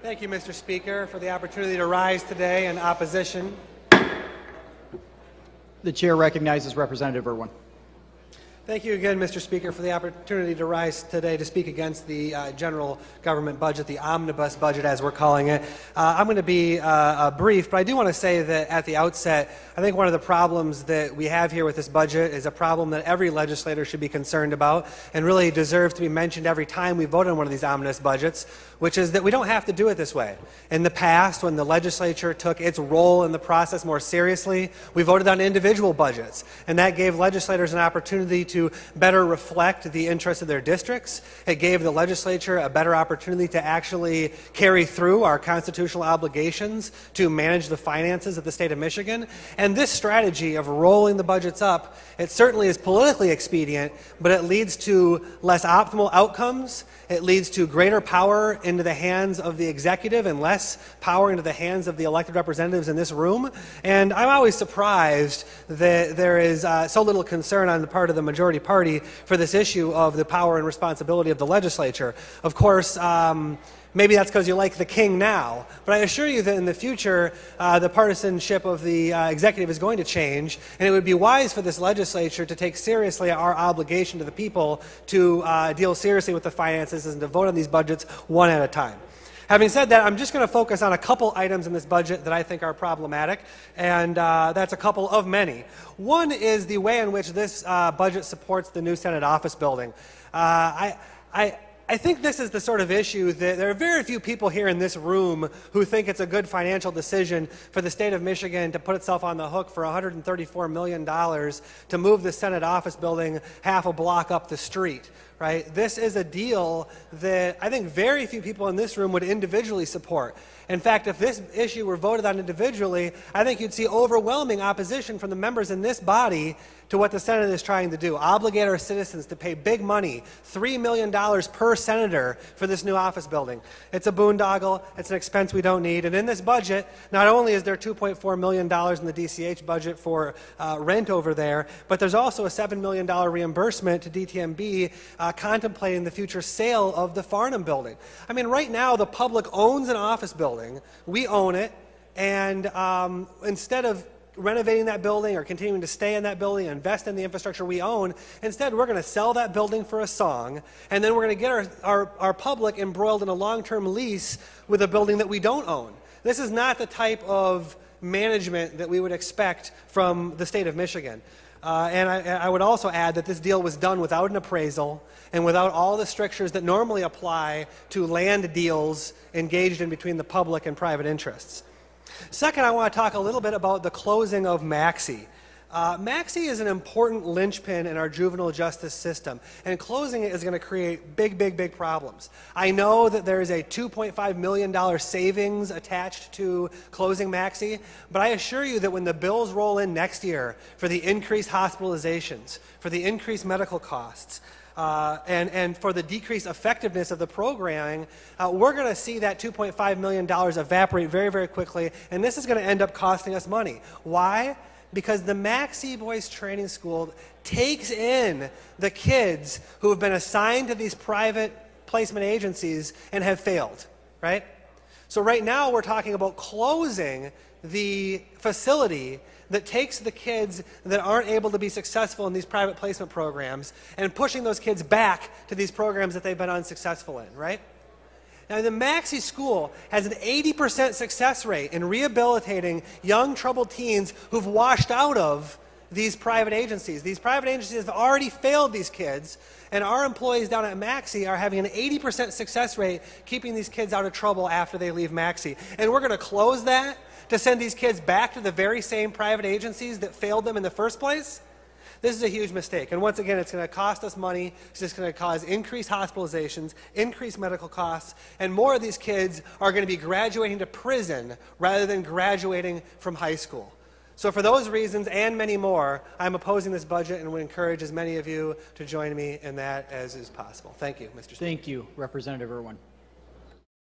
Thank you, Mr. Speaker, for the opportunity to rise today in opposition. The chair recognizes Representative Irwin. Thank you again, Mr. Speaker, for the opportunity to rise today to speak against the general government budget, the Omnibus budget, as we're calling it. I'm going to be brief, but I do want to say that at the outset, I think one of the problems that we have here with this budget is a problem that every legislator should be concerned about and really deserves to be mentioned every time we vote on one of these omnibus budgets, which is that we don't have to do it this way. In the past, when the legislature took its role in the process more seriously, we voted on individual budgets, and that gave legislators an opportunity to better reflect the interests of their districts. It gave the legislature a better opportunity to actually carry through our constitutional obligations to manage the finances of the state of Michigan. And this strategy of rolling the budgets up, it certainly is politically expedient, but it leads to less optimal outcomes. It leads to greater power into the hands of the executive and less power into the hands of the elected representatives in this room. And I'm always surprised that there is so little concern on the part of the majority party for this issue of the power and responsibility of the legislature. Of course, maybe that's because you like the king now, but I assure you that in the future, the partisanship of the executive is going to change, and it would be wise for this legislature to take seriously our obligation to the people to deal seriously with the finances and to vote on these budgets one at a time. Having said that, I'm just going to focus on a couple items in this budget that I think are problematic, and that's a couple of many. One is the way in which this budget supports the new Senate office building. I think this is the sort of issue that there are very few people here in this room who think it's a good financial decision for the state of Michigan to put itself on the hook for $134 million to move the Senate office building half a block up the street. Right? This is a deal that I think very few people in this room would individually support. In fact, if this issue were voted on individually, I think you'd see overwhelming opposition from the members in this body to what the Senate is trying to do. Obligate our citizens to pay big money, $3 million per senator for this new office building. It's a boondoggle. It's an expense we don't need. And in this budget, not only is there $2.4 million in the DCH budget for rent over there, but there's also a $7 million reimbursement to DTMB contemplating the future sale of the Farnham building. I mean, right now, the public owns an office building. We own it. And instead of renovating that building or continuing to stay in that building and invest in the infrastructure we own, instead we're going to sell that building for a song, and then we're going to get our public embroiled in a long-term lease with a building that we don't own. This is not the type of management that we would expect from the state of Michigan. And I would also add that this deal was done without an appraisal and without all the strictures that normally apply to land deals engaged in between the public and private interests. Second, I want to talk a little bit about the closing of Maxie. Maxie is an important linchpin in our juvenile justice system, and closing it is going to create big problems. I know that there is a $2.5 million savings attached to closing Maxie, but I assure you that when the bills roll in next year for the increased hospitalizations, for the increased medical costs, and for the decreased effectiveness of the programming, we're going to see that $2.5 million evaporate very quickly, and this is going to end up costing us money. Why? Because the Maxie Boys Training School takes in the kids who have been assigned to these private placement agencies and have failed, right? So right now we're talking about closing the facility that takes the kids that aren't able to be successful in these private placement programs and pushing those kids back to these programs that they've been unsuccessful in, right? Now, the Maxie School has an 80% success rate in rehabilitating young troubled teens who've washed out of these private agencies. These private agencies have already failed these kids, and our employees down at Maxie are having an 80% success rate keeping these kids out of trouble after they leave Maxie. And we're going to close that to send these kids back to the very same private agencies that failed them in the first place? This is a huge mistake. And once again, it's going to cost us money. It's just going to cause increased hospitalizations, increased medical costs, and more of these kids are going to be graduating to prison rather than graduating from high school. So for those reasons and many more, I'm opposing this budget and would encourage as many of you to join me in that as is possible. Thank you, Mr. Speaker. Thank you, Representative Irwin.